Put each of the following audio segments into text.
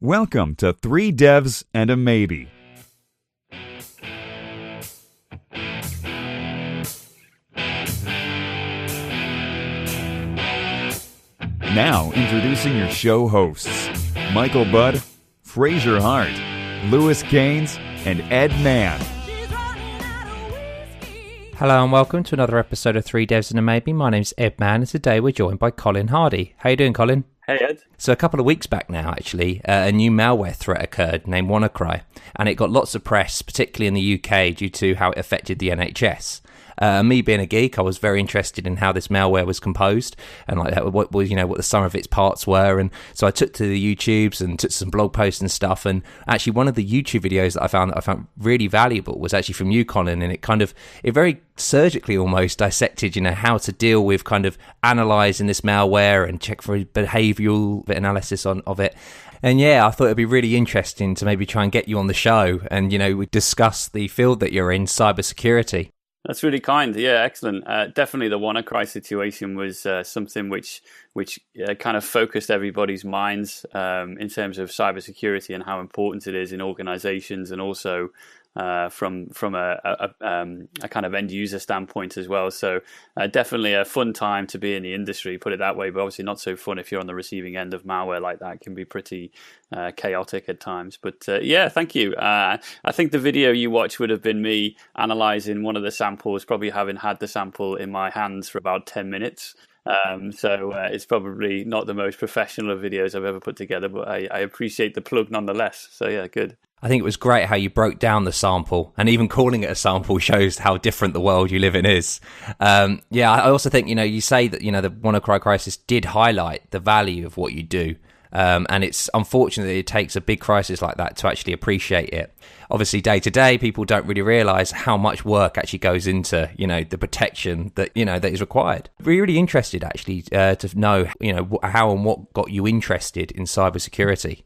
Welcome to Three Devs and a Maybe. Now introducing your show hosts, Michael Budd, Fraser Hart, Lewis Gaines, and Ed Mann. Hello and welcome to another episode of Three Devs and a Maybe. My name's Ed Mann and today we're joined by Colin Hardy. How you doing, Colin? Hey, Ed. So a couple of weeks back now, actually, a new malware threat occurred named WannaCry, and it got lots of press, particularly in the UK, due to how it affected the NHS. Me being a geek, I was very interested in how this malware was composed and like what the sum of its parts were. And so I took to the YouTubes and took some blog posts and stuff. And actually, one of the YouTube videos that I found really valuable was actually from you, Colin, and it very surgically almost dissected, how to deal with kind of analysing this malware and check for behavioural analysis of it. And yeah, I thought it'd be really interesting to maybe try and get you on the show and, we discuss the field that you're in, cybersecurity. That's really kind. Yeah, excellent. Definitely the WannaCry situation was something which kind of focused everybody's minds in terms of cybersecurity and how important it is in organizations and also from a kind of end user standpoint as well. So definitely a fun time to be in the industry, put it that way, but obviously not so fun if you're on the receiving end of malware like that. It can be pretty chaotic at times. But yeah, thank you. I think the video you watched would have been me analyzing one of the samples, probably having had the sample in my hands for about 10 minutes. So it's probably not the most professional of videos I've ever put together, but I appreciate the plug nonetheless. So yeah, good. I think it was great how you broke down the sample, and even calling it a sample shows how different the world you live in is. Yeah, I also think, you say that, the WannaCry crisis did highlight the value of what you do. And it's unfortunate that it takes a big crisis like that to actually appreciate it. Obviously, day to day, people don't really realise how much work actually goes into, the protection that, that is required. We're really interested, actually, to know, how and what got you interested in cybersecurity.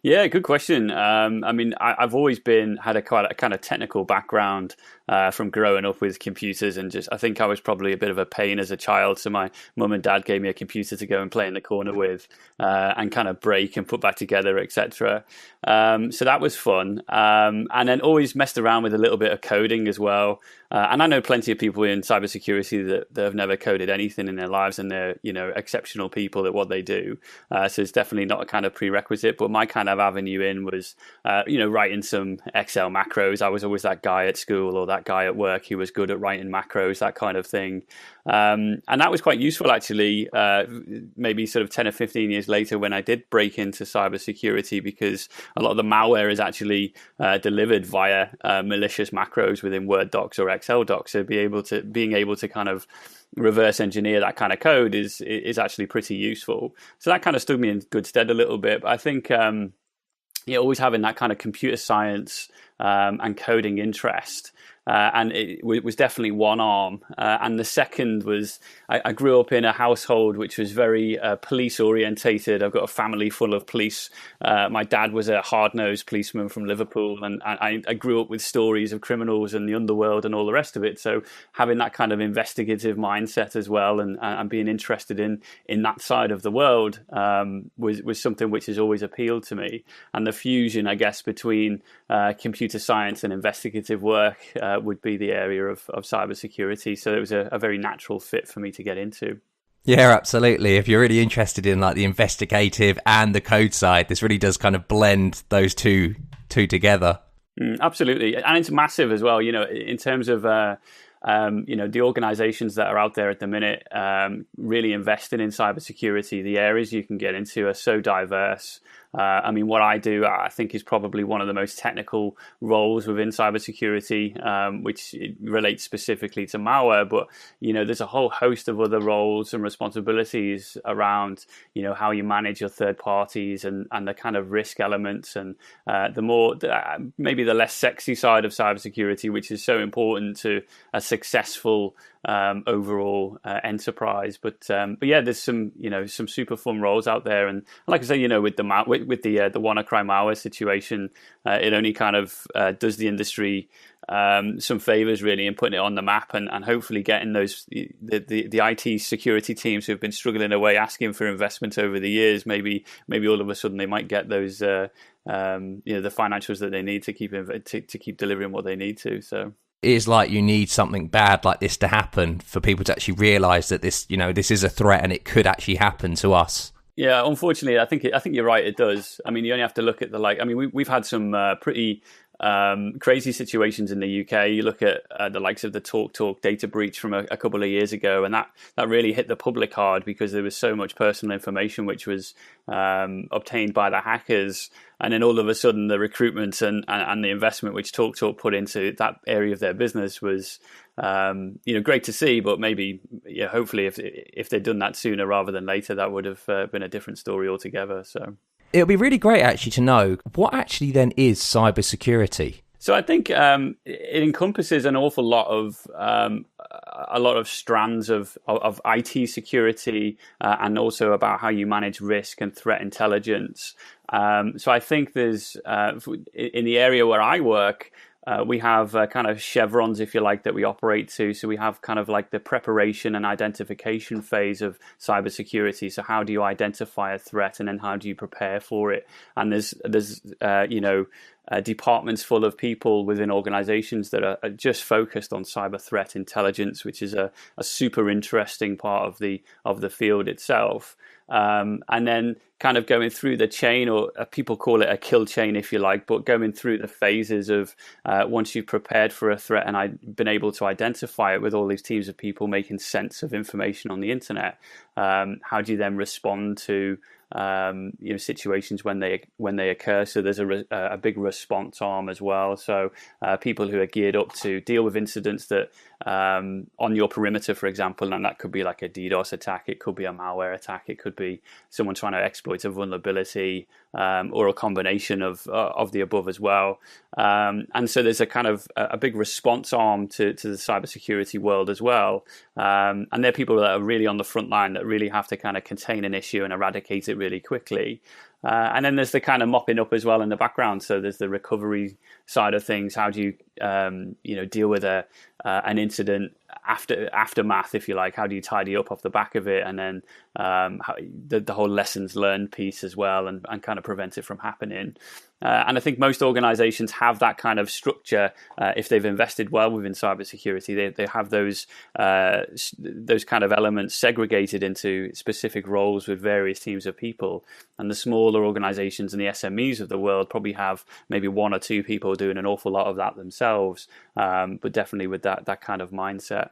Yeah, good question. I've always had a kind of technical background from growing up with computers, and I think I was probably a bit of a pain as a child. So my mum and dad gave me a computer to go and play in the corner with, and kind of break and put back together, etc. So that was fun. And then always messed around with a little bit of coding as well. And I know plenty of people in cybersecurity that have never coded anything in their lives, and they're exceptional people at what they do. So it's definitely not a kind of prerequisite. But my kind of avenue in was writing some Excel macros. I was always that guy at school or that guy at work who was good at writing macros, that kind of thing. And that was quite useful, actually, maybe sort of 10 or 15 years later when I did break into cybersecurity, because a lot of the malware is actually delivered via malicious macros within Word docs or Excel docs. So being able to kind of reverse engineer that kind of code is actually pretty useful. So that kind of stood me in good stead a little bit. But I think always having that kind of computer science and coding interest. And it was definitely one arm. And the second was I grew up in a household which was very police orientated. I've got a family full of police. My dad was a hard-nosed policeman from Liverpool, and I grew up with stories of criminals and the underworld and all the rest of it. So having that kind of investigative mindset as well, and being interested in that side of the world was something which has always appealed to me. And the fusion, I guess, between computer science and investigative work would be the area of cybersecurity. So it was a very natural fit for me to get into. Yeah, absolutely. If you're really interested in like the investigative and the code side, this really does kind of blend those two together. Absolutely. And it's massive as well, in terms of the organizations that are out there at the minute really investing in cybersecurity. The areas you can get into are so diverse. What I do, I think, is probably one of the most technical roles within cybersecurity, which relates specifically to malware. But, there's a whole host of other roles and responsibilities around, how you manage your third parties and the kind of risk elements and maybe the less sexy side of cybersecurity, which is so important to a successful overall enterprise. But yeah, there's some super fun roles out there, and like I say, with the WannaCry malware situation, it only kind of does the industry some favors really in putting it on the map, and hopefully getting the IT security teams who've been struggling away asking for investment over the years. Maybe all of a sudden they might get those the financials that they need to keep delivering what they need to. So it is like you need something bad like this to happen for people to actually realize that this is a threat and it could actually happen to us. Yeah, unfortunately, I think you're right. It does. I mean, you only have to look at we've had some pretty crazy situations in the UK. You look at the likes of the TalkTalk data breach from a couple of years ago, and that really hit the public hard because there was so much personal information which was obtained by the hackers. And then all of a sudden, the recruitment and the investment which TalkTalk put into that area of their business was, great to see. But maybe, hopefully, if they'd done that sooner rather than later, that would have been a different story altogether. So it would be really great actually to know what actually then is cybersecurity. So I think it encompasses an awful lot of strands of IT security and also about how you manage risk and threat intelligence. So I think there's in the area where I work, we have kind of chevrons, if you like, that we operate to. So we have kind of like the preparation and identification phase of cybersecurity. So how do you identify a threat, and then how do you prepare for it? And there's departments full of people within organizations that are just focused on cyber threat intelligence, which is a super interesting part of the field itself. And then kind of going through the chain, or people call it a kill chain, if you like, but going through the phases of once you've prepared for a threat and I've been able to identify it with all these teams of people making sense of information on the internet, how do you then respond to situations when they occur? So there's a big response arm as well. So people who are geared up to deal with incidents that on your perimeter, for example, and that could be like a DDoS attack, it could be a malware attack, it could be someone trying to exploit a vulnerability, or a combination of the above as well. And so there's a kind of a big response arm to the cybersecurity world as well. And they're people that are really on the front line that really have to kind of contain an issue and eradicate it really quickly. And then there's the kind of mopping up as well in the background. So there's the recovery side of things. How do you deal with an incident aftermath, if you like? How do you tidy up off the back of it? And then the whole lessons learned piece as well, and kind of prevent it from happening. And I think most organizations have that kind of structure. If they've invested well within cybersecurity, they have those kind of elements segregated into specific roles with various teams of people. And the smaller organizations and the SMEs of the world probably have maybe one or two people doing an awful lot of that themselves, but definitely with that kind of mindset.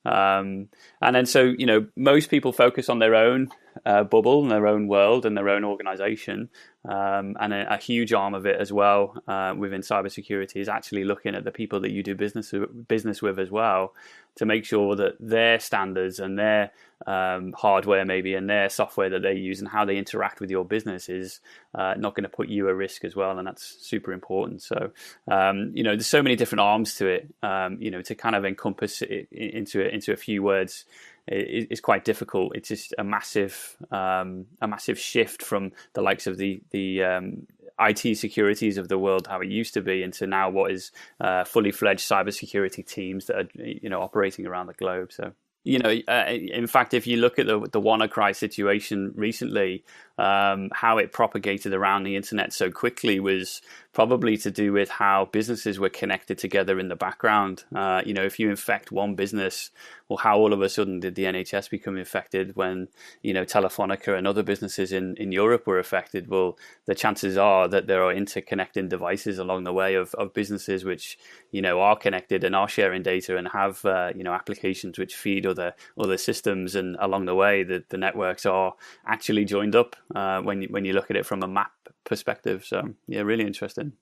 And then so, most people focus on their own bubble and their own world and their own organization. And a huge arm of it as well within cybersecurity is actually looking at the people that you do business with as well, to make sure that their standards and their hardware maybe and their software that they use and how they interact with your business is not going to put you at risk as well. And that's super important. So, there's so many different arms to it, to kind of encompass it into a few words. It's quite difficult. It's just a massive shift from the likes of the IT securities of the world, how it used to be, into now what is fully fledged cybersecurity teams that are operating around the globe. So in fact, if you look at the WannaCry situation recently, how it propagated around the internet so quickly was probably to do with how businesses were connected together in the background. If you infect one business, well, how all of a sudden did the NHS become infected when, Telefonica and other businesses in Europe were affected? Well, the chances are that there are interconnecting devices along the way of businesses which, are connected and are sharing data and have, applications which feed other systems. And along the way, the networks are actually joined up when you look at it from a map perspective. So, yeah, really interesting.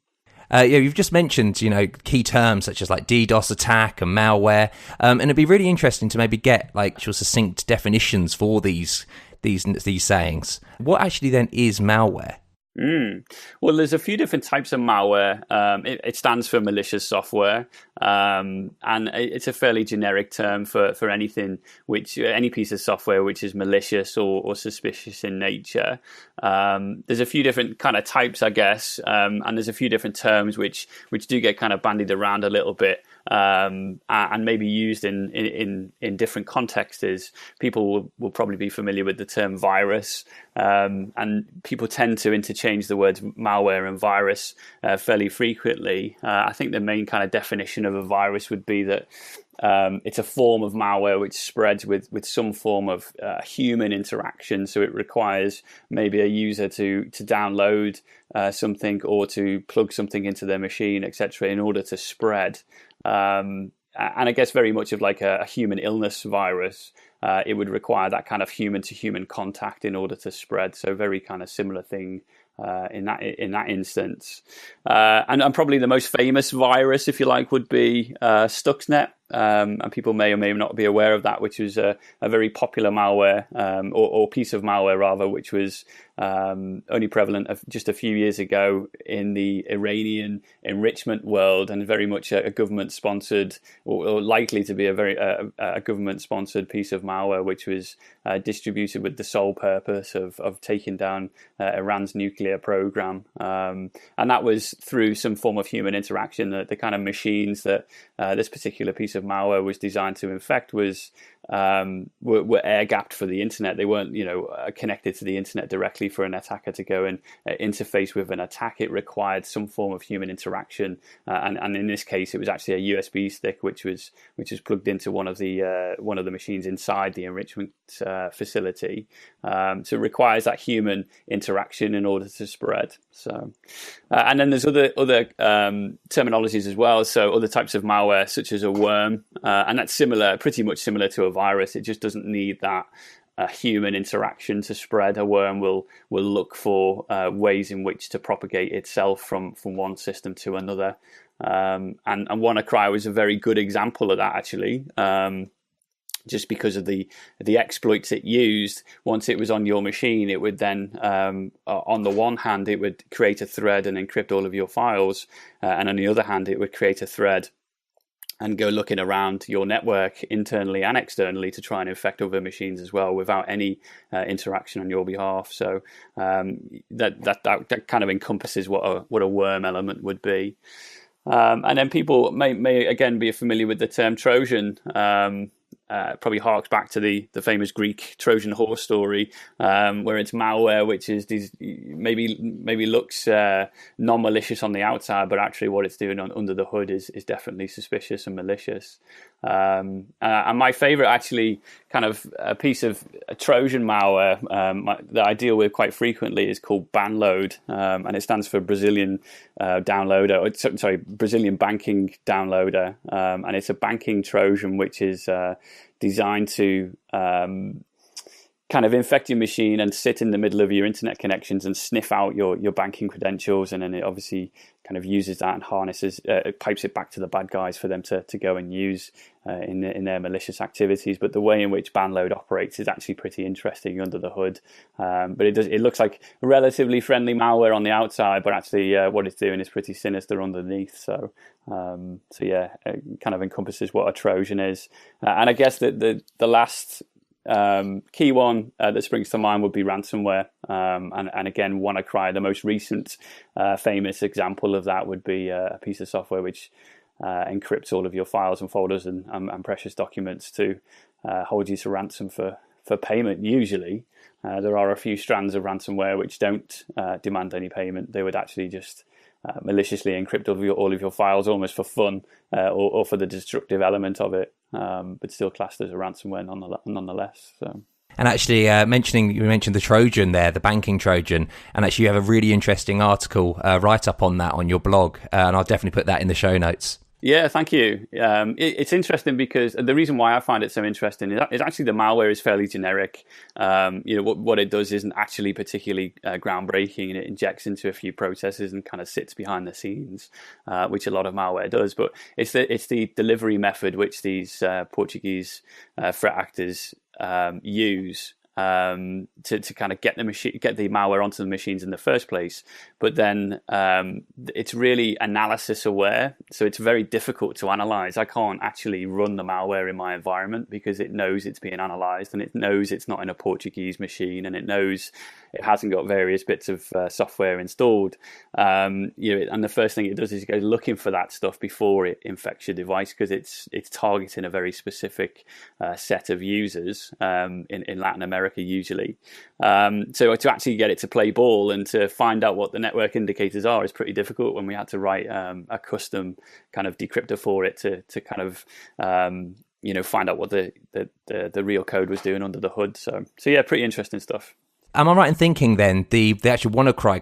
You've just mentioned, key terms such as like DDoS attack and malware, and it'd be really interesting to maybe get like succinct definitions for these sayings. What actually then is malware? Well, there's a few different types of malware. It stands for malicious software, and it's a fairly generic term for anything any piece of software which is malicious or suspicious in nature. There's a few different kind of types, I guess, and there's a few different terms which do get kind of bandied around a little bit. And maybe used in different contexts. People will probably be familiar with the term virus, and people tend to interchange the words malware and virus fairly frequently. I think the main kind of definition of a virus would be that it's a form of malware which spreads with some form of human interaction. So it requires maybe a user to download something or to plug something into their machine, etc., in order to spread. And I guess very much of like a human illness virus, it would require that kind of human-to-human contact in order to spread. So very kind of similar thing in that instance. And probably the most famous virus, if you like, would be Stuxnet. And people may or may not be aware of that, which was a very popular malware, or piece of malware rather, which was only prevalent just a few years ago in the Iranian enrichment world, and very much a government-sponsored, or likely to be a government-sponsored piece of malware, which was distributed with the sole purpose of taking down Iran's nuclear program. And that was through some form of human interaction. The kind of machines that this particular piece of malware was designed to infect were air-gapped for the internet. They weren't, connected to the internet directly for an attacker to go and interface with an attack. It required some form of human interaction, and in this case, it was actually a USB stick which was plugged into one of the machines inside the enrichment facility. So it requires that human interaction in order to spread. So, and then there's other terminologies as well. So other types of malware, such as a worm, and that's pretty much similar to a virus. It just doesn't need that human interaction to spread. A worm will look for ways in which to propagate itself from one system to another. And WannaCry was a very good example of that, actually. Just because of the exploits it used. Once it was on your machine, it would then, on the one hand, it would create a thread and encrypt all of your files, and on the other hand, it would create a thread and go looking around your network internally and externally to try and infect other machines as well without any interaction on your behalf. So that kind of encompasses what a worm element would be. And then people may again be familiar with the term Trojan. Probably harks back to the famous Greek Trojan horse story, where it's malware which is maybe looks non-malicious on the outside, but actually what it's doing under the hood is definitely suspicious and malicious. And my favorite actually kind of a piece of Trojan malware that I deal with quite frequently is called Banload, and it stands for Brazilian Brazilian banking downloader, and it's a banking Trojan which is designed to kind of infect your machine and sit in the middle of your internet connections and sniff out your banking credentials, and then it obviously kind of uses that and pipes it back to the bad guys for them to go and use in their malicious activities. But the way in which Banload operates is actually pretty interesting under the hood. But it looks like relatively friendly malware on the outside, but actually what it's doing is pretty sinister underneath. So yeah, it kind of encompasses what a Trojan is. And I guess that the last key one that springs to mind would be ransomware, and again WannaCry, the most recent famous example of that would be a piece of software which encrypts all of your files and folders and precious documents to hold you to ransom for payment. Usually there are a few strands of ransomware which don't demand any payment. They would actually just maliciously encrypt all of your files almost for fun, or for the destructive element of it, but still classed as a ransomware nonetheless. So. And actually, you mentioned the Trojan there, the banking Trojan, and actually you have a really interesting article write-up on that on your blog, and I'll definitely put that in the show notes. Yeah, thank you. It's interesting because the reason why I find it so interesting is actually the malware is fairly generic. What it does isn't actually particularly groundbreaking, and it injects into a few processes and kind of sits behind the scenes, which a lot of malware does. But it's the delivery method which these Portuguese threat actors use. to kind of get the malware onto the machines in the first place. But then it's really analysis aware, so it's very difficult to analyze. I can't actually run the malware in my environment because it knows it's being analyzed, and it knows it's not in a Portuguese machine, and it knows it hasn't got various bits of software installed. And the first thing it does is it goes looking for that stuff before it infects your device, because it's targeting a very specific set of users in Latin America usually. So to actually get it to play ball and to find out what the network indicators are is pretty difficult, when we had to write a custom kind of decryptor for it to kind of find out what the real code was doing under the hood. So yeah, pretty interesting stuff. Am I right in thinking then the actual WannaCry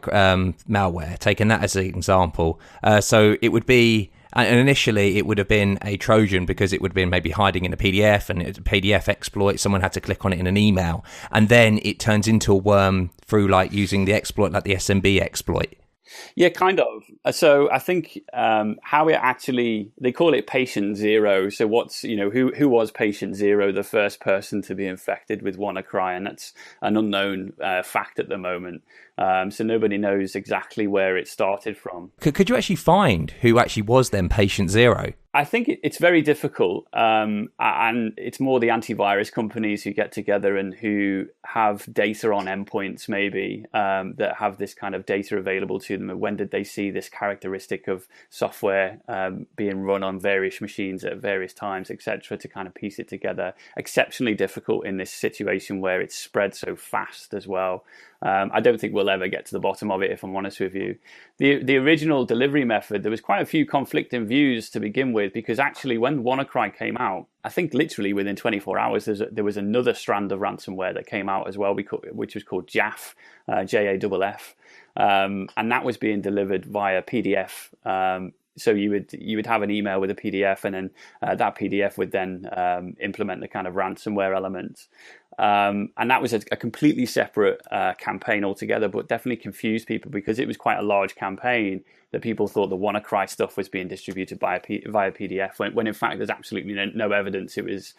malware, taking that as an example, so it would be, and initially it would have been a Trojan because it would have been maybe hiding in a PDF, and it's a PDF exploit, someone had to click on it in an email, and then it turns into a worm through like using the exploit like the SMB exploit? Yeah, kind of. So I think how it actually, they call it patient zero. So who was patient zero, the first person to be infected with WannaCry? And that's an unknown fact at the moment. So nobody knows exactly where it started from. Could you actually find who actually was then patient zero? I think it's very difficult, and it's more the antivirus companies who get together and who have data on endpoints maybe that have this kind of data available to them. And when did they see this characteristic of software being run on various machines at various times, etc., to kind of piece it together. Exceptionally difficult in this situation where it's spread so fast as well. I don't think we'll ever get to the bottom of it, if I'm honest with you. The original delivery method, there was quite a few conflicting views to begin with, because actually when WannaCry came out, I think literally within 24 hours, there was another strand of ransomware that came out as well, which was called JAF, JAFF, and that was being delivered via PDF. So you would have an email with a PDF, and then that PDF would then implement the kind of ransomware elements. And that was a completely separate campaign altogether, but definitely confused people because it was quite a large campaign that people thought the WannaCry stuff was being distributed via PDF, when in fact there's absolutely no evidence it was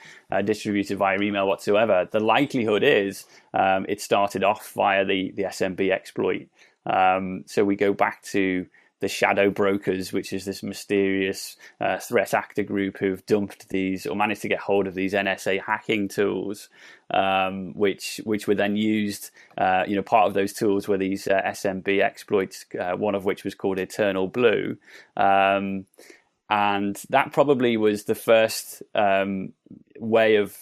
distributed via email whatsoever. The likelihood is it started off via the SMB exploit. So we go back to the shadow brokers, which is this mysterious threat actor group who've dumped these, or managed to get hold of these NSA hacking tools, which were then used. Part of those tools were these SMB exploits, one of which was called Eternal Blue. And that probably was the first way of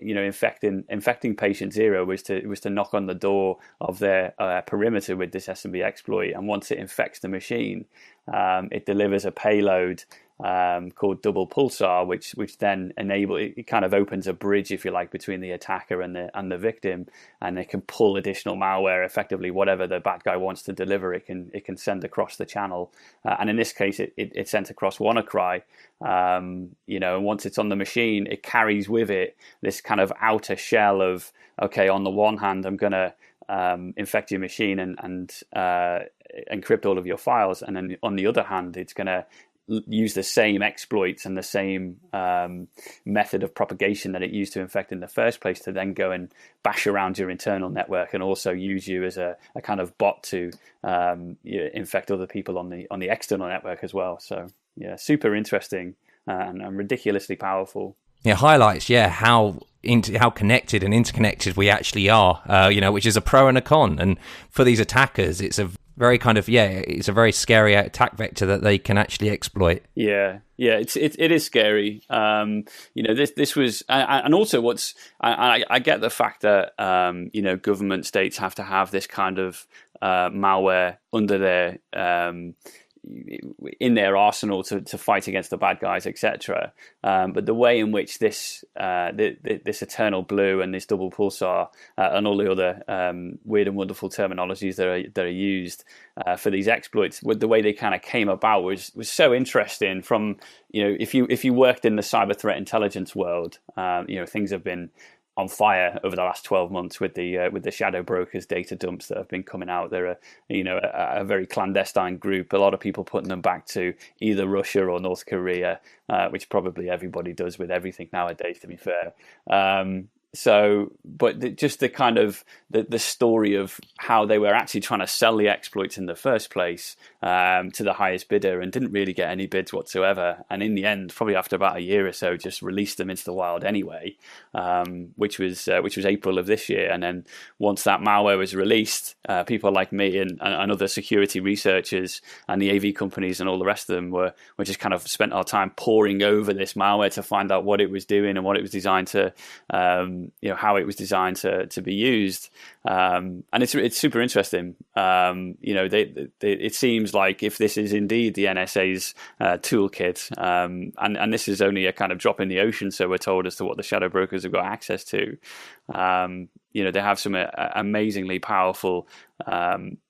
infecting patient zero was to knock on the door of their perimeter with this SMB exploit. And once it infects the machine, it delivers a payload called double pulsar, which then it kind of opens a bridge, if you like, between the attacker and the victim, and they can pull additional malware. Effectively, whatever the bad guy wants to deliver, it can send across the channel. And in this case, it sent across WannaCry. And once it's on the machine, it carries with it this kind of outer shell of, okay, on the one hand, I'm going to infect your machine and encrypt all of your files, and then on the other hand, it's going to use the same exploits and the same method of propagation that it used to infect in the first place to then go and bash around your internal network, and also use you as a kind of bot to infect other people on the external network as well. So yeah, super interesting and ridiculously powerful. Yeah, highlights how connected and interconnected we actually are. Which is a pro and a con, and for these attackers, it's a very it's a very scary attack vector that they can actually exploit. Yeah, it is scary. This was, and also I get the fact that government states have to have this kind of malware under their in their arsenal to fight against the bad guys, etc. But the way in which this Eternal Blue and this double pulsar and all the other weird and wonderful terminologies that are used for these exploits, with the way they kind of came about was so interesting. From if you worked in the cyber threat intelligence world, things have been on fire over the last 12 months with the shadow brokers data dumps that have been coming out. They're a very clandestine group. A lot of people putting them back to either Russia or North Korea, which probably everybody does with everything nowadays, to be fair. Just the kind of the story of how they were actually trying to sell the exploits in the first place to the highest bidder, and didn't really get any bids whatsoever. And in the end, probably after about a year or so, just released them into the wild anyway, which was April of this year. And then once that malware was released, people like me and other security researchers and the AV companies and all the rest of them were just kind of spent our time poring over this malware to find out what it was doing and what it was designed to. How it was designed to be used, and it's super interesting. It seems like if this is indeed the NSA's toolkit, and this is only a kind of drop in the ocean, so we're told, as to what the shadow brokers have got access to. They have some amazingly powerful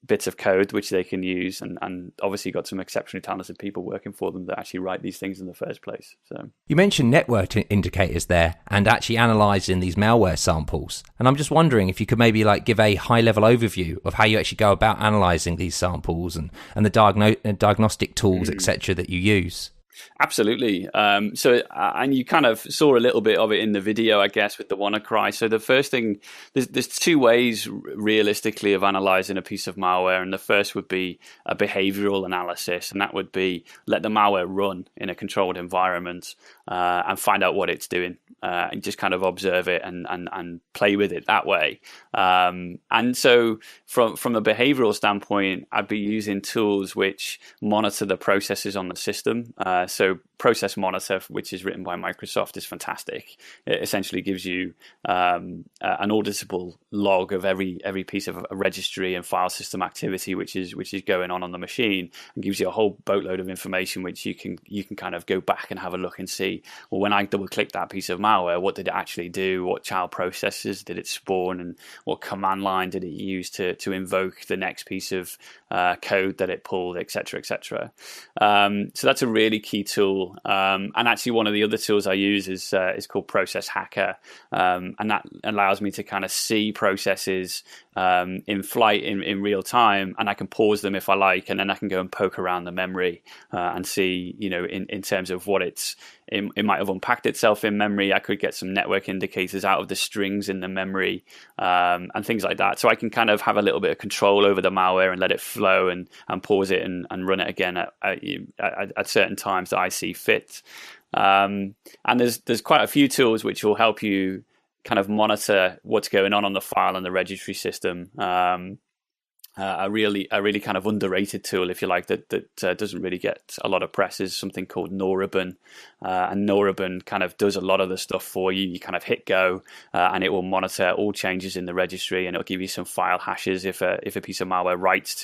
bits of code which they can use, and obviously got some exceptionally talented people working for them that actually write these things in the first place. So you mentioned network indicators there, and actually analysing these malware samples. And I'm just wondering if you could maybe give a high-level overview of how you actually go about analysing these samples and the diagnostic tools, etc., that you use. Absolutely. And you kind of saw a little bit of it in the video, I guess, with the WannaCry. So the first thing, there's two ways realistically of analyzing a piece of malware. And the first would be a behavioral analysis. And that would be let the malware run in a controlled environment and find out what it's doing. And just kind of observe it and play with it that way. And so from a behavioral standpoint, I'd be using tools which monitor the processes on the system. So Process Monitor, which is written by Microsoft, is fantastic. It essentially gives you an auditable log of every piece of a registry and file system activity which is going on the machine, and gives you a whole boatload of information which you can kind of go back and have a look and see, well, when I double click that piece of malware, what did it actually do? What child processes did it spawn, and what command line did it use to invoke the next piece of code that it pulled, etc., etc. So that's a really key tool. And actually, one of the other tools I use is called Process Hacker, and that allows me to kind of see processes in flight in real time, and I can pause them if I like, and then I can go and poke around the memory and see, in terms of what it might have unpacked itself in memory. I could get some network indicators out of the strings in the memory and things like that. So I can kind of have a little bit of control over the malware and let it flow and pause it and run it again at certain times that I see fit. And there's quite a few tools which will help you kind of monitor what's going on the file and the registry system. A really kind of underrated tool, if you like, that doesn't really get a lot of press is something called Norabin, and Norabin kind of does a lot of the stuff for you. You kind of hit go, and it will monitor all changes in the registry, and it'll give you some file hashes if a piece of malware writes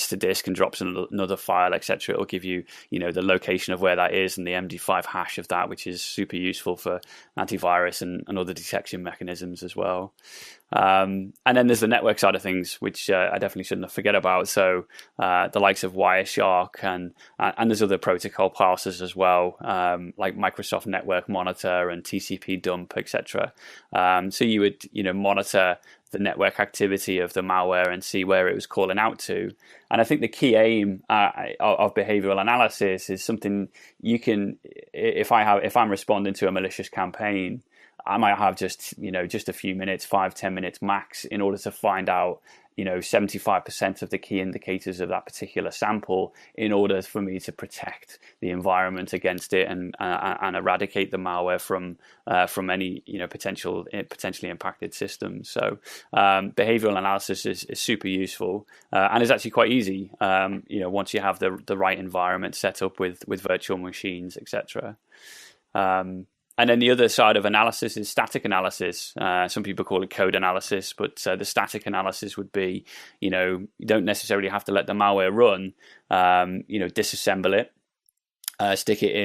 to disk and drops another file, etc. It'll give you the location of where that is and the MD5 hash of that, which is super useful for antivirus and other detection mechanisms as well. And then there's the network side of things, which I definitely shouldn't forget about. So the likes of Wireshark and there's other protocol parsers as well, like Microsoft Network Monitor and TCP Dump, etc. So you would monitor the network activity of the malware and see where it was calling out to. And I think the key aim of behavioral analysis is something you can, if I'm responding to a malicious campaign, I might have just a few minutes, 5-10 minutes max, in order to find out 75% of the key indicators of that particular sample, in order for me to protect the environment against it and eradicate the malware from any potentially impacted systems. So behavioral analysis is super useful and is actually quite easy. Once you have the right environment set up with virtual machines, etc. And then the other side of analysis is static analysis. Some people call it code analysis, but the static analysis would be, you don't necessarily have to let the malware run, disassemble it, stick it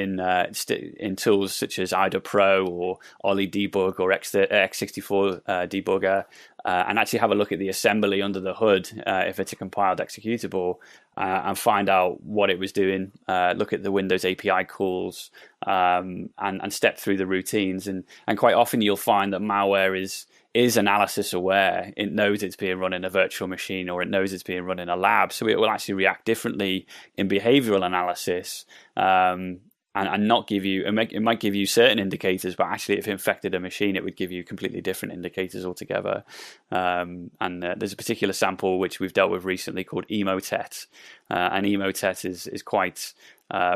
in tools such as IDA Pro or Ollie Debug or X64 Debugger, and actually have a look at the assembly under the hood if it's a compiled executable, and find out what it was doing. Look at the Windows API calls and step through the routines. And quite often you'll find that malware is analysis aware. It knows it's being run in a virtual machine, or it knows it's being run in a lab, so it will actually react differently in behavioral analysis. and not give you, it might give you certain indicators, but actually if it infected a machine, it would give you completely different indicators altogether. And there's a particular sample which we've dealt with recently called Emotet, and Emotet is quite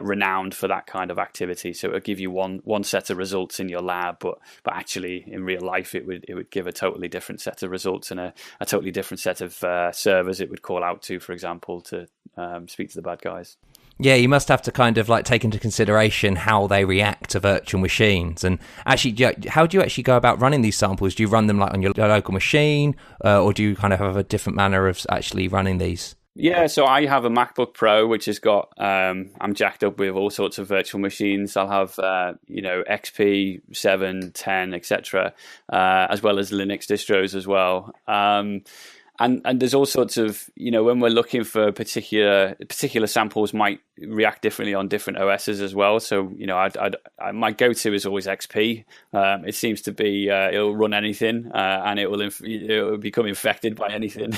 renowned for that kind of activity. So it'll give you one set of results in your lab, but actually in real life it would give a totally different set of results and a totally different set of servers it would call out to, for example, to speak to the bad guys. Yeah, you must have to kind of like take into consideration how they react to virtual machines. And actually, how do you actually go about running these samples? Do you run them like on your local machine, or do you kind of have a different manner of actually running these? Yeah, so I have a MacBook Pro, which has got, I'm jacked up with all sorts of virtual machines. I'll have, XP, 7, 10, etc., as well as Linux distros as well. And there's all sorts of, when we're looking for particular samples might react differently on different OSs as well. So, my go-to is always XP. It seems to be, it'll run anything and it will become infected by anything.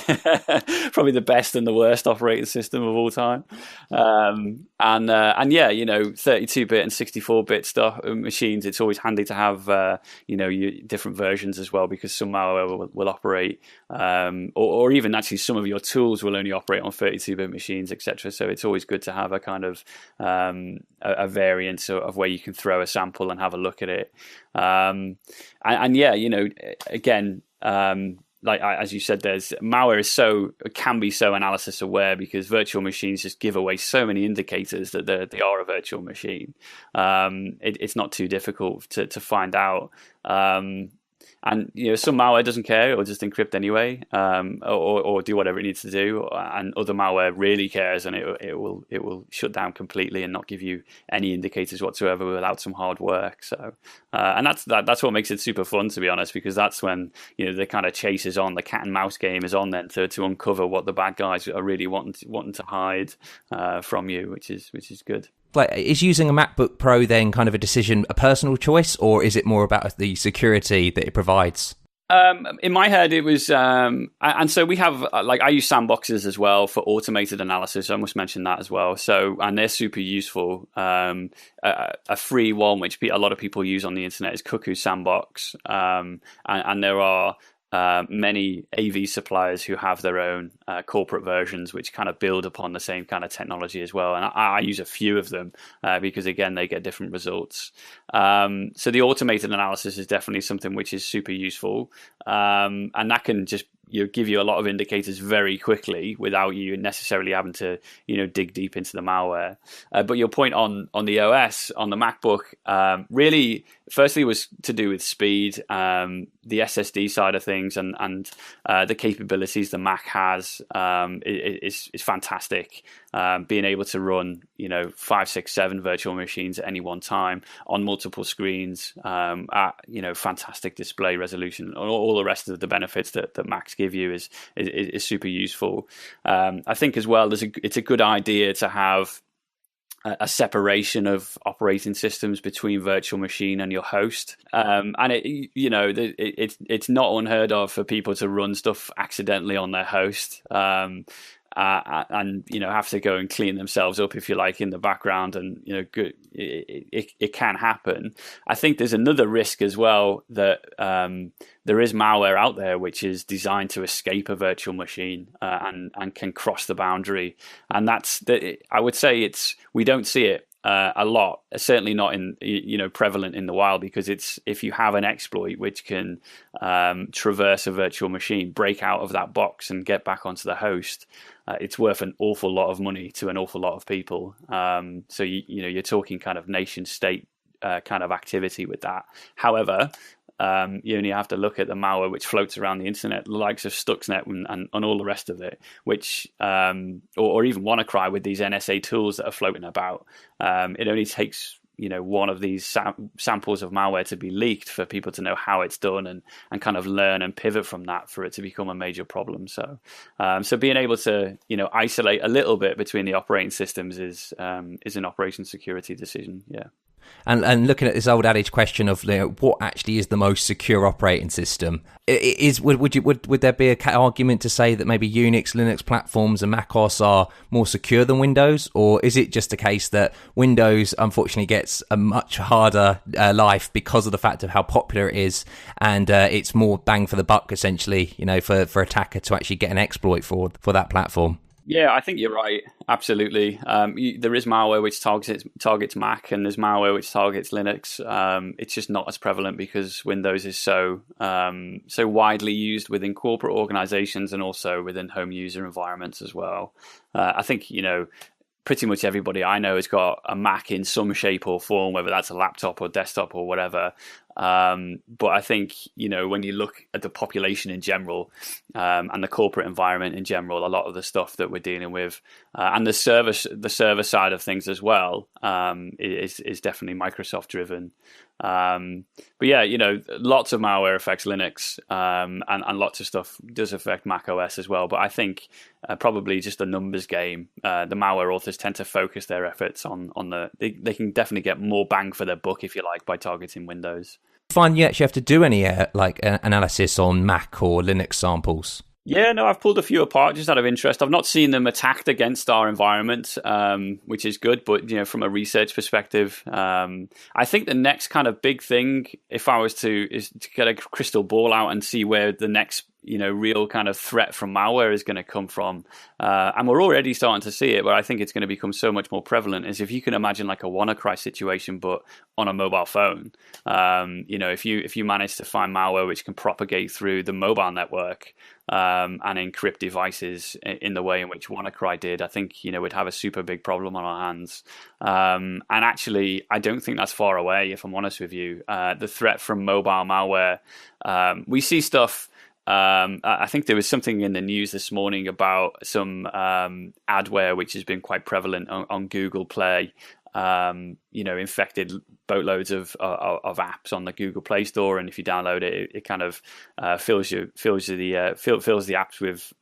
Probably the best and the worst operating system of all time. And 32-bit and 64-bit stuff machines, it's always handy to have, your different versions as well, because some malware will operate, or even actually some of your tools will only operate on 32-bit machines, etc. So it's always good to have a kind of a variant of where you can throw a sample and have a look at it. Like as you said, malware can be so analysis aware, because virtual machines just give away so many indicators that they are a virtual machine. It's not too difficult to find out. And some malware doesn't care; it will just encrypt anyway, or do whatever it needs to do. And other malware really cares, and it will shut down completely and not give you any indicators whatsoever without some hard work. So, and that's what makes it super fun, to be honest, because that's when the kind of chase is on, the cat and mouse game is on, then to uncover what the bad guys are really wanting to hide from you, which is good. Like, is using a MacBook Pro then kind of a personal choice, or is it more about the security that it provides? In my head, it was, and so we have, I use sandboxes as well for automated analysis. I must mention that as well. So, and they're super useful. A free one, which a lot of people use on the internet, is Cuckoo Sandbox. And there are many AV suppliers who have their own corporate versions, which kind of build upon the same kind of technology as well. And I use a few of them because, again, they get different results. So the automated analysis is definitely something which is super useful. And that can just give you a lot of indicators very quickly without you necessarily having to dig deep into the malware. But your point on the OS, on the MacBook, really firstly was to do with speed, the SSD side of things, and the capabilities the Mac has is fantastic. Being able to run 5, 6, 7 virtual machines at any one time on multiple screens at fantastic display resolution, and all the rest of the benefits that Macs give you is super useful. I think as well, it's a good idea to have a separation of operating systems between virtual machine and your host, and it's not unheard of for people to run stuff accidentally on their host. And have to go and clean themselves up, if you like, in the background, and it can happen. I think there's another risk as well, that there is malware out there which is designed to escape a virtual machine and can cross the boundary, and I would say we don't see it a lot, certainly not in prevalent in the wild, because if you have an exploit which can traverse a virtual machine, break out of that box and get back onto the host, it's worth an awful lot of money to an awful lot of people. So you're talking kind of nation state kind of activity with that. However, you only have to look at the malware which floats around the internet, the likes of Stuxnet and all the rest of it, which or even WannaCry with these NSA tools that are floating about. It only takes one of these samples of malware to be leaked for people to know how it's done and kind of learn and pivot from that for it to become a major problem. So being able to isolate a little bit between the operating systems is an operation security decision. Yeah. And looking at this old adage question of what actually is the most secure operating system, would there be an argument to say that maybe Unix, Linux platforms and Mac OS are more secure than Windows, or is it just a case that Windows unfortunately gets a much harder life because of the fact of how popular it is, and it's more bang for the buck essentially, for attacker to actually get an exploit for that platform? Yeah, I think you're right. Absolutely. There is malware which targets Mac, and there's malware which targets Linux. It's just not as prevalent because Windows is so widely used within corporate organizations and also within home user environments as well. I think, pretty much everybody I know has got a Mac in some shape or form, whether that's a laptop or desktop or whatever. But I think, when you look at the population in general, and the corporate environment in general, a lot of the stuff that we're dealing with, and the server side of things as well, is definitely Microsoft driven. But yeah, lots of malware affects Linux, and lots of stuff does affect Mac OS as well. But I think probably just a numbers game. The malware authors tend to focus their efforts on they can definitely get more bang for their buck, if you like, by targeting Windows. Find you actually have to do any analysis on Mac or Linux samples? Yeah, no, I've pulled a few apart just out of interest. I've not seen them attacked against our environment, which is good. But from a research perspective, I think the next kind of big thing, if I was is to get a crystal ball out and see where the next real kind of threat from malware is going to come from. And we're already starting to see it, but I think it's going to become so much more prevalent, is if you can imagine like a WannaCry situation, but on a mobile phone. If you manage to find malware which can propagate through the mobile network, and encrypt devices in the way in which WannaCry did, I think, we'd have a super big problem on our hands. And actually, I don't think that's far away, if I'm honest with you. The threat from mobile malware, we see stuff. I think there was something in the news this morning about some adware which has been quite prevalent on Google Play. Infected boatloads of apps on the Google Play Store, and if you download it, it kind of fills the apps with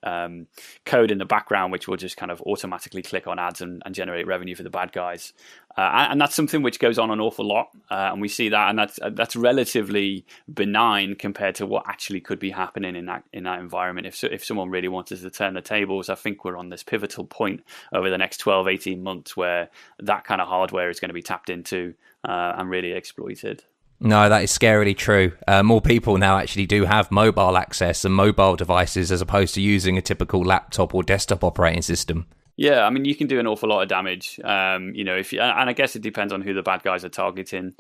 code in the background, which will just kind of automatically click on ads and generate revenue for the bad guys. And that's something which goes on an awful lot, and we see that, and that's relatively benign compared to what actually could be happening in that environment. If someone really wanted to turn the tables, I think we're on this pivotal point over the next 12, 18 months where that kind of hardware is going to be tapped into and really exploited. No, that is scarily true. More people now actually do have mobile access and mobile devices as opposed to using a typical laptop or desktop operating system. Yeah, I mean, you can do an awful lot of damage. And I guess it depends on who the bad guys are targeting.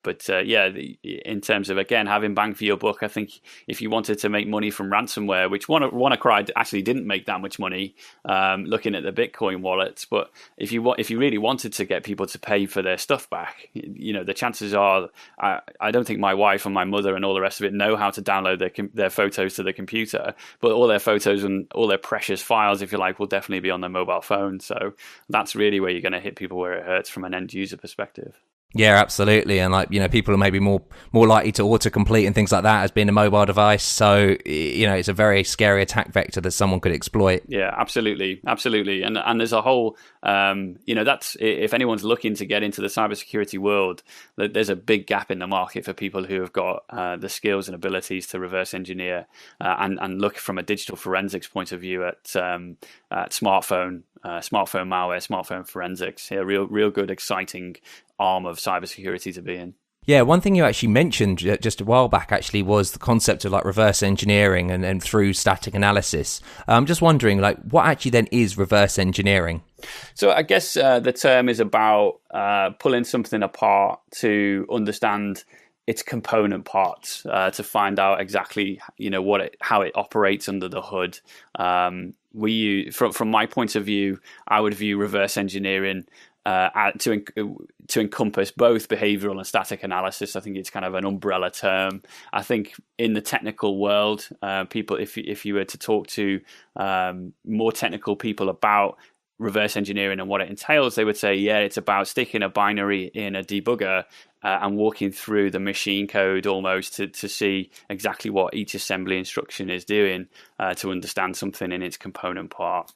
But in terms of, again, having bang for your buck, I think if you wanted to make money from ransomware, which WannaCry actually didn't make that much money, looking at the Bitcoin wallets, but if you really wanted to get people to pay for their stuff back, the chances are, I don't think my wife and my mother and all the rest of it know how to download their photos to the computer, but all their photos and all their precious files, if you like, will definitely be on their mobile phone. So that's really where you're going to hit people where it hurts from an end user perspective. Yeah, absolutely. And people are maybe more likely to autocomplete and things like that as being a mobile device. So, it's a very scary attack vector that someone could exploit. Yeah, absolutely. And there's a whole, that's, if anyone's looking to get into the cybersecurity world, there's a big gap in the market for people who have got the skills and abilities to reverse engineer and look from a digital forensics point of view at smartphone malware, smartphone forensics. Yeah, real good, exciting arm of cybersecurity to be in. Yeah, one thing you actually mentioned just a while back actually was the concept of like reverse engineering and through static analysis. I'm just wondering, what actually then is reverse engineering? So I guess the term is about pulling something apart to understand its component parts, to find out exactly how it operates under the hood. From my point of view, I would view reverse engineering to encompass both behavioural and static analysis. I think it's kind of an umbrella term. I think in the technical world, people, if you were to talk to more technical people about reverse engineering and what it entails, they would say, yeah, it's about sticking a binary in a debugger and walking through the machine code almost to see exactly what each assembly instruction is doing to understand something in its component part.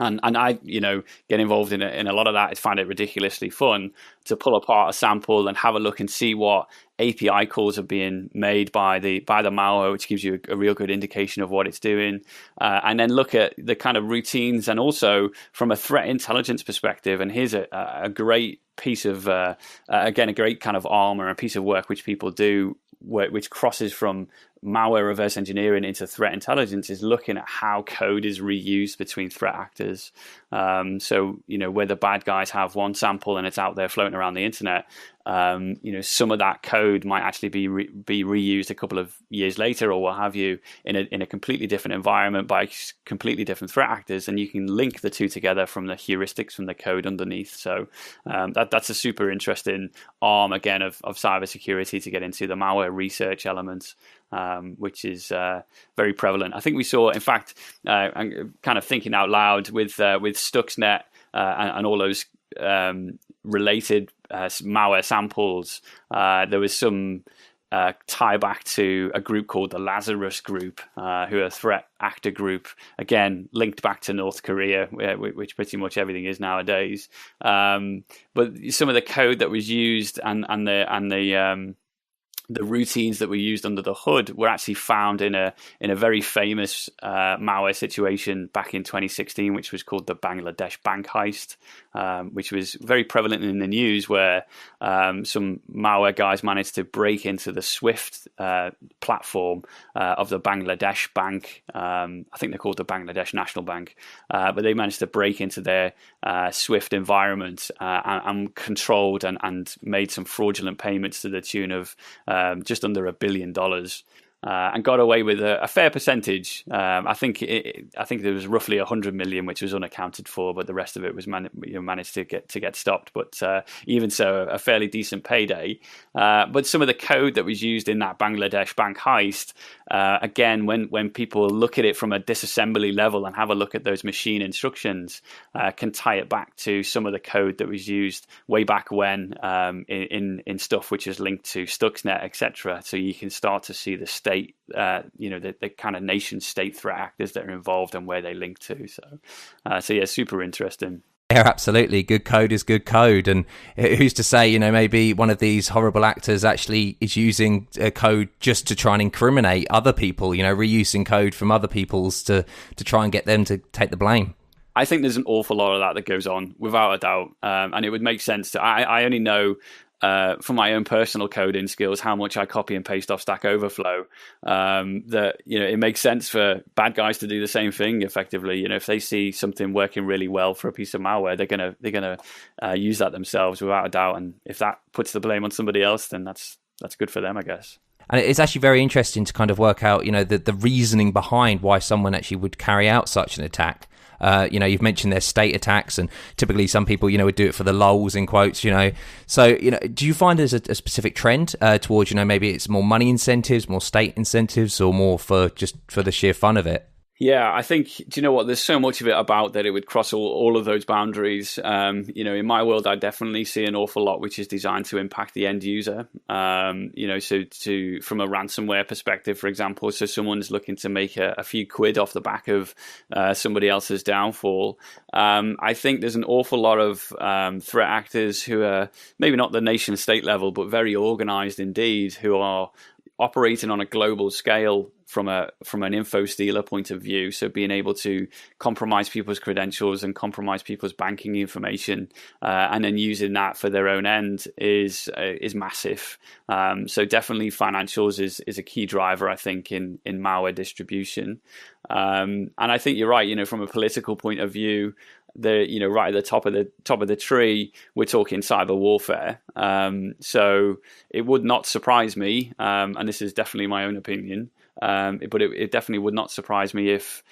And I, get involved in a lot of that. I find it ridiculously fun to pull apart a sample and have a look and see what API calls are being made by the malware, which gives you a real good indication of what it's doing. And then look at the kind of routines, and also from a threat intelligence perspective. And here's a great piece of, again, a great kind of armor, a piece of work which people do, which crosses from malware reverse engineering into threat intelligence, is looking at how code is reused between threat actors. So, where the bad guys have one sample and it's out there floating around the internet, some of that code might actually be reused a couple of years later, or what have you, in a completely different environment by completely different threat actors, and you can link the two together from the heuristics from the code underneath. So that's a super interesting arm, again, of cybersecurity to get into the malware research elements, which is very prevalent. I think we saw, in fact, I'm kind of thinking out loud with Stuxnet and all those related malware samples, there was some tie back to a group called the Lazarus Group, who are a threat actor group, again linked back to North Korea, which pretty much everything is nowadays. But some of the code that was used and the routines that were used under the hood were actually found in a very famous malware situation back in 2016, which was called the Bangladesh bank heist, which was very prevalent in the news, where some malware guys managed to break into the SWIFT platform of the Bangladesh bank. I think they're called the Bangladesh National Bank, but they managed to break into their SWIFT environment and controlled and made some fraudulent payments to the tune of just under $1 billion, and got away with a fair percentage. I think there was roughly 100 million, which was unaccounted for, but the rest of it was managed to get stopped. But even so, a fairly decent payday. But some of the code that was used in that Bangladesh bank heist, again, when people look at it from a disassembly level and have a look at those machine instructions, can tie it back to some of the code that was used way back when in stuff which is linked to Stuxnet, etc. So you can start to see the state, the kind of nation state threat actors that are involved and where they link to. So yeah, super interesting. Yeah, absolutely. Good code is good code. And who's to say, maybe one of these horrible actors actually is using code just to try and incriminate other people, reusing code from other people's to try and get them to take the blame. I think there's an awful lot of that goes on, without a doubt. And it would make sense I only know from my own personal coding skills how much I copy and paste off Stack Overflow, that it makes sense for bad guys to do the same thing effectively. If they see something working really well for a piece of malware, they're gonna use that themselves, without a doubt. And if that puts the blame on somebody else, then that's good for them, I guess. And it's actually very interesting to kind of work out the reasoning behind why someone actually would carry out such an attack. You've mentioned there's state attacks, and typically some people, would do it for the lulz in quotes, So, do you find there's a specific trend towards, maybe it's more money incentives, more state incentives, or more for the sheer fun of it? Yeah, I think, do you know what? There's so much of it about that it would cross all of those boundaries. In my world, I definitely see an awful lot which is designed to impact the end user. So from a ransomware perspective, for example, so someone's looking to make a few quid off the back of somebody else's downfall. I think there's an awful lot of threat actors who are maybe not the nation state level, but very organized indeed, who are operating on a global scale from an info stealer point of view. So being able to compromise people's credentials and compromise people's banking information, and then using that for their own end is massive. So definitely financials is a key driver, I think, in malware distribution. And I think you're right. From a political point of view, right at the top of the tree, we're talking cyber warfare. So it would not surprise me, and this is definitely my own opinion, but it definitely would not surprise me if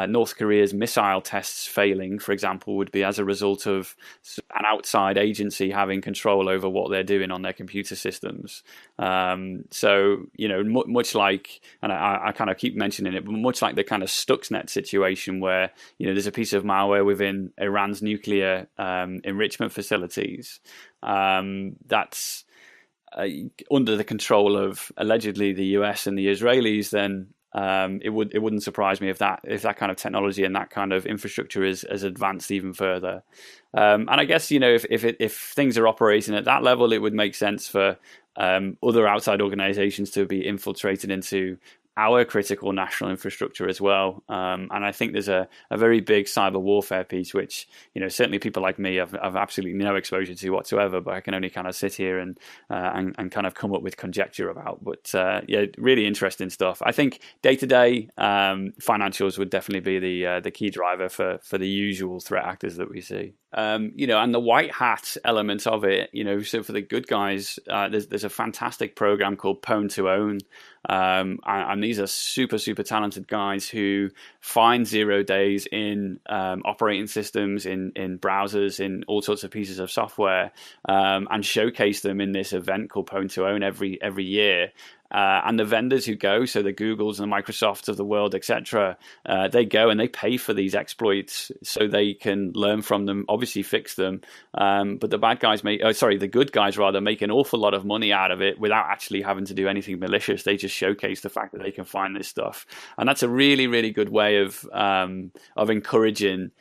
North Korea's missile tests failing, for example, would be as a result of an outside agency having control over what they're doing on their computer systems. So, much like, and I kind of keep mentioning it, but much like the kind of Stuxnet situation where, there's a piece of malware within Iran's nuclear enrichment facilities that's under the control of allegedly the US and the Israelis, then it wouldn't surprise me if that kind of technology and that kind of infrastructure is advanced even further. And I guess, if things are operating at that level, it would make sense for other outside organizations to be infiltrated into our critical national infrastructure as well. And I think there's a very big cyber warfare piece, which, certainly people like me have absolutely no exposure to whatsoever, but I can only kind of sit here and kind of come up with conjecture about. But really interesting stuff. I think day-to-day financials would definitely be the key driver for the usual threat actors that we see. And the white hat element of it, so for the good guys, there's a fantastic program called Pwn to Own. And these are super, super talented guys who find 0 days in operating systems, in browsers, in all sorts of pieces of software, and showcase them in this event called Pwn to Own every year. And the vendors who go, so the Googles and the Microsofts of the world, etc., they go and they pay for these exploits so they can learn from them, obviously fix them. But the good guys rather make an awful lot of money out of it without actually having to do anything malicious. They just showcase the fact that they can find this stuff, and that's a really, really good way of encouraging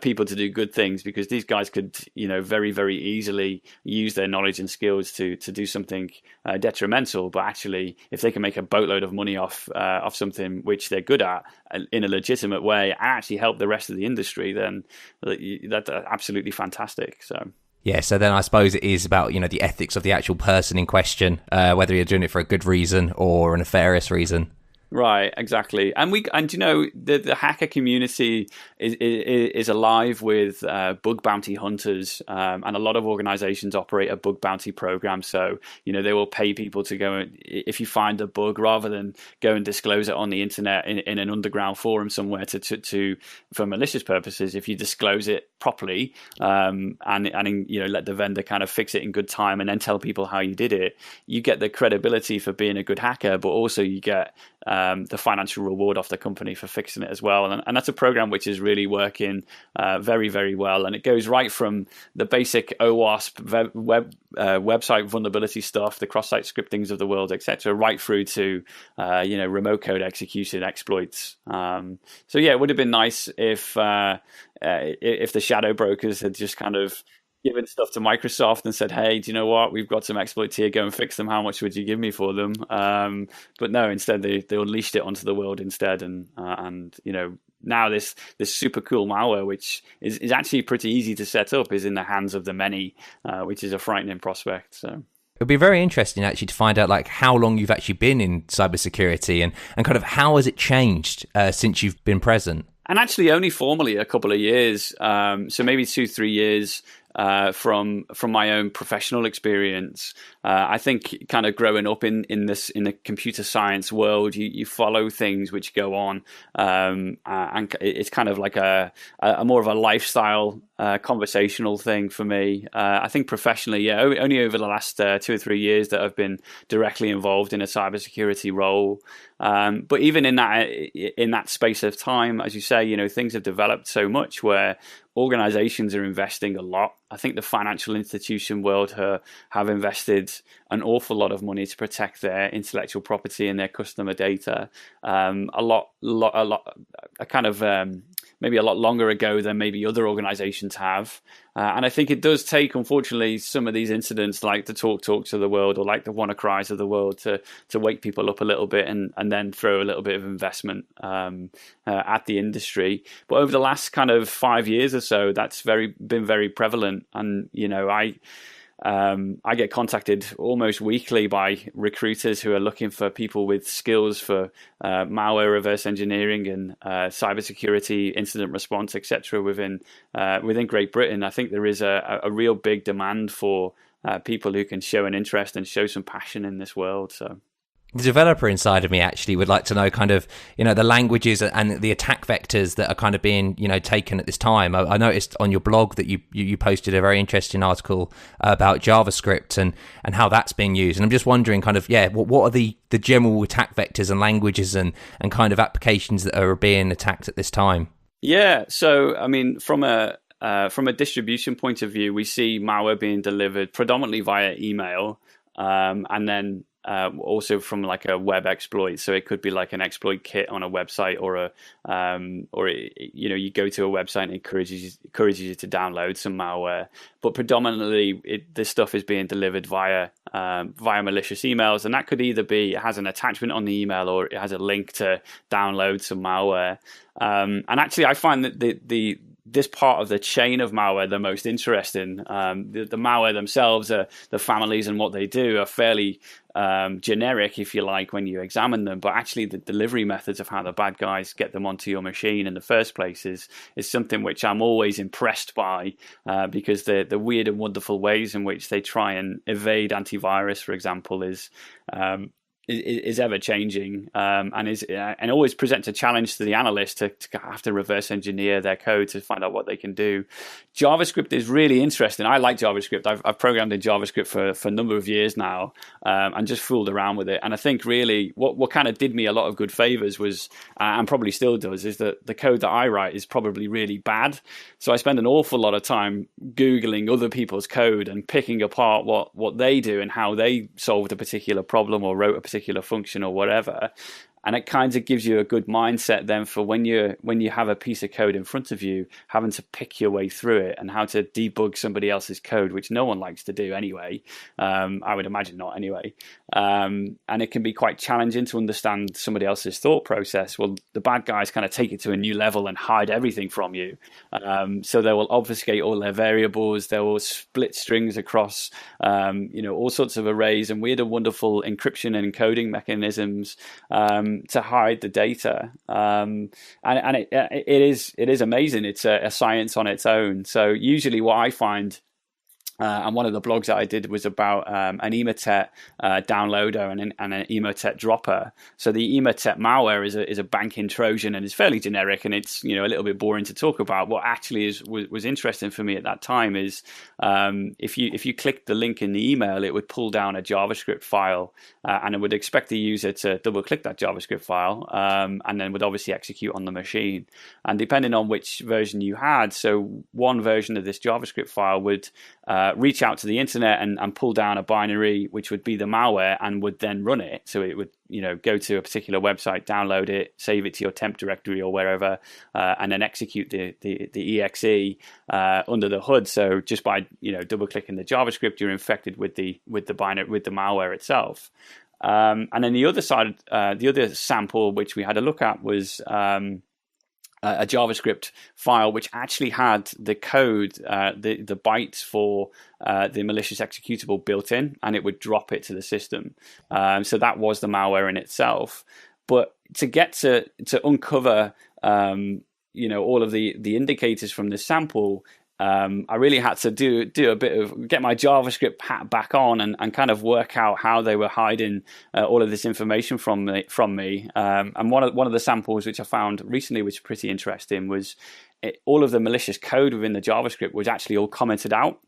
people to do good things, because these guys could, very, very easily use their knowledge and skills to do something detrimental. But actually, if they can make a boatload of money off something which they're good at in a legitimate way and actually help the rest of the industry, then that's absolutely fantastic. So. Yeah, so then I suppose it is about, the ethics of the actual person in question, whether you're doing it for a good reason or a nefarious reason. Right, exactly, and the hacker community is alive with bug bounty hunters, and a lot of organizations operate a bug bounty program. So they will pay people to go, if you find a bug, rather than go and disclose it on the internet in an underground forum somewhere to for malicious purposes. If you disclose it properly, and let the vendor kind of fix it in good time, and then tell people how you did it, you get the credibility for being a good hacker, but also you get the financial reward off the company for fixing it as well. And that's a program which is really working very, very well. And it goes right from the basic OWASP website vulnerability stuff, the cross-site scriptings of the world, etc., right through to remote code execution exploits. So it would have been nice if the shadow brokers had just kind of given stuff to Microsoft and said, hey, do you know what? We've got some exploits here. Go and fix them. How much would you give me for them? But no, instead they unleashed it onto the world instead. And now this super cool malware, which is actually pretty easy to set up, is in the hands of the many, which is a frightening prospect. So. It'll be very interesting actually to find out like how long you've actually been in cybersecurity and kind of how has it changed since you've been present? And actually only formally a couple of years, so maybe 2-3 years from my own professional experience. I think kind of growing up in the computer science world, you follow things which go on, and it's kind of like a more of a lifestyle conversational thing for me. I think professionally, only over the last 2 or 3 years that I've been directly involved in a cybersecurity role. But even in that space of time, as you say, things have developed so much where organizations are investing a lot. I think the financial institution world have invested an awful lot of money to protect their intellectual property and their customer data. Maybe a lot longer ago than maybe other organizations have. And I think it does take, unfortunately, some of these incidents like the talks of the world or like the WannaCrys of the world to wake people up a little bit and then throw a little bit of investment at the industry. But over the last kind of 5 years or so, that's been very prevalent. And, I get contacted almost weekly by recruiters who are looking for people with skills for malware reverse engineering and cybersecurity, incident response, etc. within Great Britain. I think there is a real big demand for people who can show an interest and show some passion in this world. So. The developer inside of me actually would like to know kind of, the languages and the attack vectors that are kind of being, taken at this time. I noticed on your blog that you posted a very interesting article about JavaScript and how that's being used. And I'm just wondering kind of, what are the general attack vectors and languages and kind of applications that are being attacked at this time? Yeah. So, I mean, from a distribution point of view, we see malware being delivered predominantly via email, and then also from like a web exploit. So it could be like an exploit kit on a website, or you go to a website and it encourages you to download some malware. But predominantly, this stuff is being delivered via malicious emails, and that could either be it has an attachment on the email, or it has a link to download some malware. And actually, I find that this part of the chain of malware the most interesting. The malware themselves, the families and what they do are fairly generic, if you like, when you examine them. But actually, the delivery methods of how the bad guys get them onto your machine in the first place is something which I'm always impressed by, because the weird and wonderful ways in which they try and evade antivirus, for example, is ever changing, and always presents a challenge to the analyst to have to reverse engineer their code to find out what they can do. JavaScript is really interesting. I like JavaScript. I've programmed in JavaScript for a number of years now, and just fooled around with it. And I think really what kind of did me a lot of good favors was, and probably still does, is that the code that I write is probably really bad. So I spend an awful lot of time Googling other people's code and picking apart what they do and how they solved a particular problem or wrote a particular function or whatever. And it kind of gives you a good mindset then for when you have a piece of code in front of you, having to pick your way through it and how to debug somebody else's code, which no one likes to do anyway. I would imagine not anyway. And it can be quite challenging to understand somebody else's thought process. Well, the bad guys kind of take it to a new level and hide everything from you. So they will obfuscate all their variables. They will split strings across, all sorts of arrays and weird and wonderful encryption and encoding mechanisms, to hide the data, and it is amazing. It's a science on its own. So usually, what I find, and one of the blogs that I did was about an Emotet downloader and an Emotet dropper. So the Emotet malware is a banking Trojan, and it's fairly generic, and it's a little bit boring to talk about. What actually was interesting for me at that time is if you clicked the link in the email, it would pull down a JavaScript file, and it would expect the user to double click that JavaScript file, and then would obviously execute on the machine. And depending on which version you had, so one version of this JavaScript file would reach out to the internet and pull down a binary, which would be the malware, and would then run it. So it would, go to a particular website, download it, save it to your temp directory or wherever, and then execute the exe under the hood. So just by double clicking the JavaScript, you're infected with the binary, with the malware itself. And then the other side, the other sample which we had a look at was a JavaScript file which actually had the code, the bytes for the malicious executable built in, and it would drop it to the system. So that was the malware in itself. But to get to uncover, all of the indicators from this sample, I really had to do a bit of get my JavaScript hat back on and kind of work out how they were hiding all of this information from me. And one of the samples which I found recently, which was pretty interesting, was all of the malicious code within the JavaScript was actually all commented out.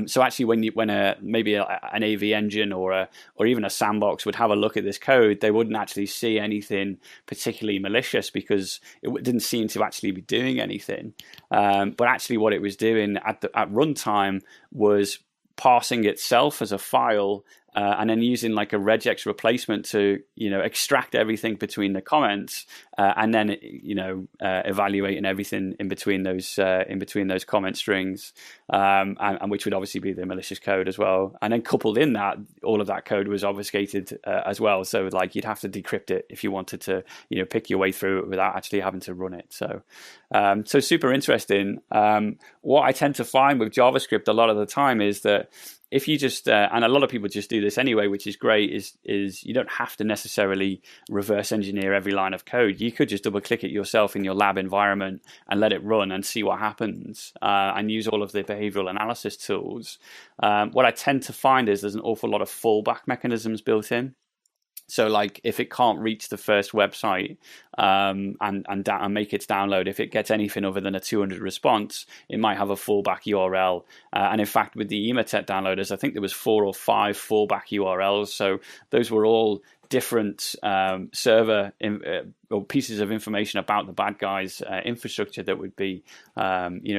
So actually, when maybe an AV engine or even a sandbox would have a look at this code, they wouldn't actually see anything particularly malicious because it didn't seem to actually be doing anything. But actually, what it was doing at runtime was parsing itself as a file, and then using like a regex replacement to extract everything between the comments, and then evaluating everything in between those comment strings, and which would obviously be the malicious code as well. And then coupled in that, all of that code was obfuscated as well. So like you'd have to decrypt it if you wanted to pick your way through it without actually having to run it. So super interesting. What I tend to find with JavaScript a lot of the time is that if you just, and a lot of people just do this anyway, which is great, is you don't have to necessarily reverse engineer every line of code. You could just double click it yourself in your lab environment and let it run and see what happens, and use all of the behavioral analysis tools. What I tend to find is there's an awful lot of fallback mechanisms built in. So like if it can't reach the first website and make its download, if it gets anything other than a 200 response, it might have a fallback URL. And in fact, with the Emotet downloaders, I think there was 4 or 5 fallback URLs. So those were all different server or pieces of information about the bad guys' infrastructure that would be,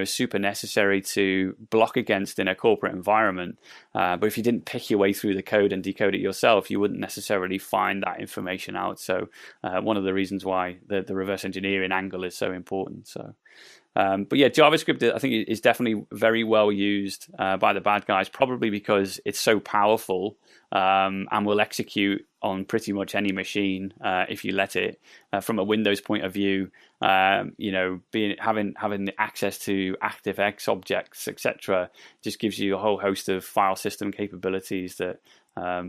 super necessary to block against in a corporate environment. But if you didn't pick your way through the code and decode it yourself, you wouldn't necessarily find that information out. So one of the reasons why the reverse engineering angle is so important. So. But yeah, JavaScript, I think, is definitely very well used by the bad guys, probably because it's so powerful and will execute on pretty much any machine if you let it. From a Windows point of view, having the access to ActiveX objects, etc., just gives you a whole host of file system capabilities that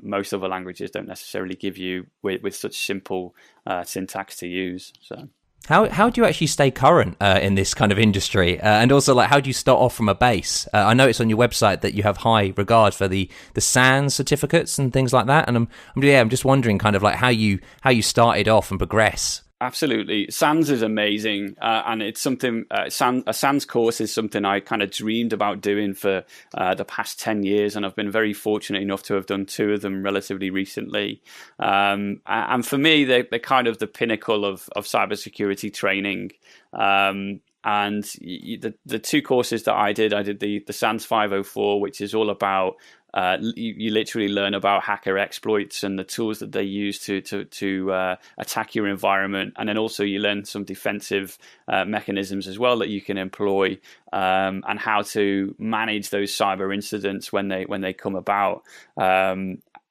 most other languages don't necessarily give you with such simple syntax to use. So. How do you actually stay current in this kind of industry? And also, like, how do you start off from a base? I noticed on your website that you have high regard for the SANS certificates and things like that. And I'm just wondering kind of like how you started off and progress. Absolutely. SANS is amazing. And it's something, a SANS course is something I kind of dreamed about doing for the past 10 years. And I've been very fortunate enough to have done 2 of them relatively recently. And for me, they're kind of the pinnacle of cybersecurity training. And the 2 courses that I did the SANS 504, which is all about you literally learn about hacker exploits and the tools that they use to attack your environment, and then also you learn some defensive mechanisms as well that you can employ, and how to manage those cyber incidents when they come about.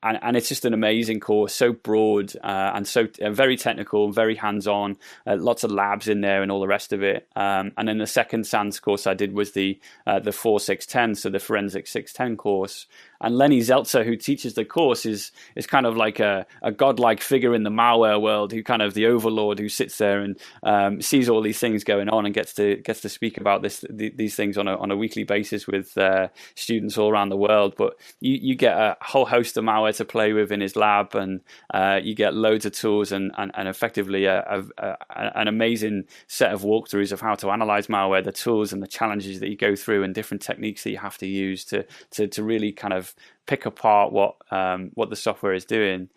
And it's just an amazing course, so broad and so very technical, very hands-on, lots of labs in there and all the rest of it. And then the second SANS course I did was the 4610, so the Forensic 610 course. And Lenny Zeltser, who teaches the course, is kind of like a godlike figure in the malware world, who kind of the overlord who sits there and sees all these things going on and gets to speak about these things on a weekly basis with students all around the world. But you get a whole host of malware to play with in his lab, and you get loads of tools and effectively an amazing set of walkthroughs of how to analyze malware, the tools and the challenges that you go through, and different techniques that you have to use to really kind of pick apart what the software is doing.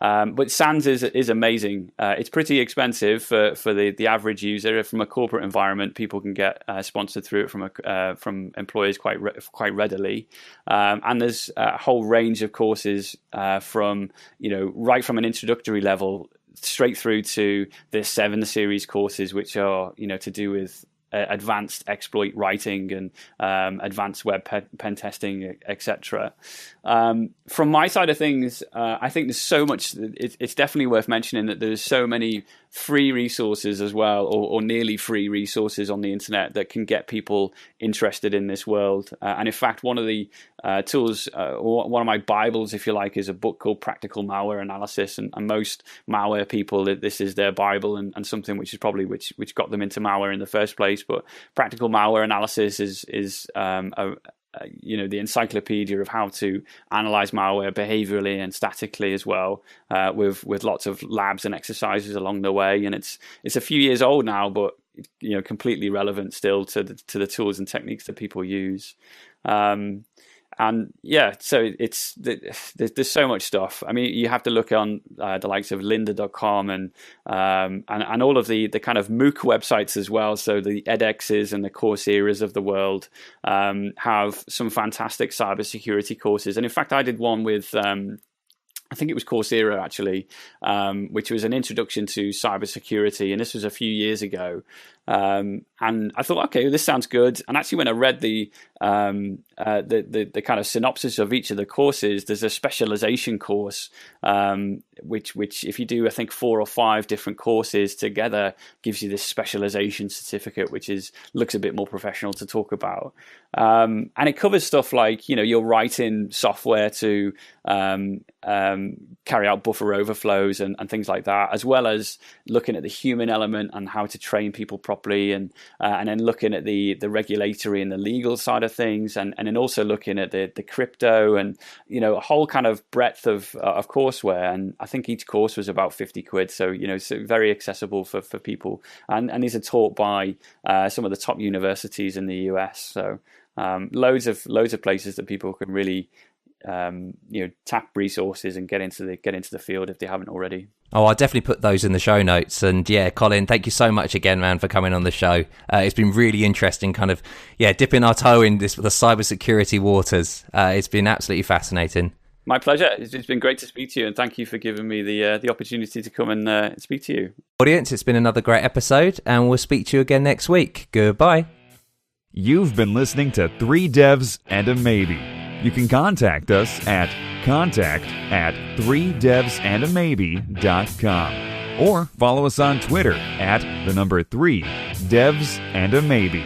But SANS is amazing. It's pretty expensive for the average user. From a corporate environment, people can get sponsored through it from employers quite readily. And there's a whole range of courses from right from an introductory level straight through to the 7 series courses, which are to do with advanced exploit writing and advanced web pen testing, etc. From my side of things, I think there's so much. It's definitely worth mentioning that there's so many free resources as well, or nearly free resources on the internet that can get people interested in this world. And in fact, one of the tools, or one of my Bibles, if you like, is a book called Practical Malware Analysis. And most malware people, this is their Bible and something which is probably which got them into malware in the first place. But Practical Malware Analysis is the encyclopedia of how to analyze malware behaviorally and statically as well, with lots of labs and exercises along the way. And it's a few years old now, but completely relevant still to the tools and techniques that people use. And yeah, so there's so much stuff. I mean, you have to look on the likes of lynda.com and all of the kind of MOOC websites as well. So the edXs and the Courseiras of the world have some fantastic cybersecurity courses. And in fact, I did one with I think it was Coursera actually, which was an introduction to cybersecurity, and this was a few years ago. And I thought, okay, this sounds good. And actually, when I read the kind of synopsis of each of the courses, there's a specialization course, which if you do, I think 4 or 5 different courses together, gives you this specialization certificate, which looks a bit more professional to talk about. And it covers stuff like, you're writing software to carry out buffer overflows and things like that, as well as looking at the human element and how to train people properly, and then looking at the regulatory and the legal side of things, and then also looking at the crypto, and a whole kind of breadth of courseware. And I think each course was about 50 quid, so so very accessible for people, and these are taught by some of the top universities in the US. So loads of places that people can really tap resources and get into the field if they haven't already. Oh, I'll definitely put those in the show notes. And yeah, Colin, thank you so much again, man, for coming on the show. It's been really interesting, dipping our toe in the cybersecurity waters. It's been absolutely fascinating. My pleasure. It's been great to speak to you, and thank you for giving me the opportunity to come and speak to you. Audience, it's been another great episode, and we'll speak to you again next week. Goodbye. You've been listening to 3 Devs and a Maybe. You can contact us at contact@3devsandamaybe.com or follow us on Twitter at 3 Devs and a Maybe.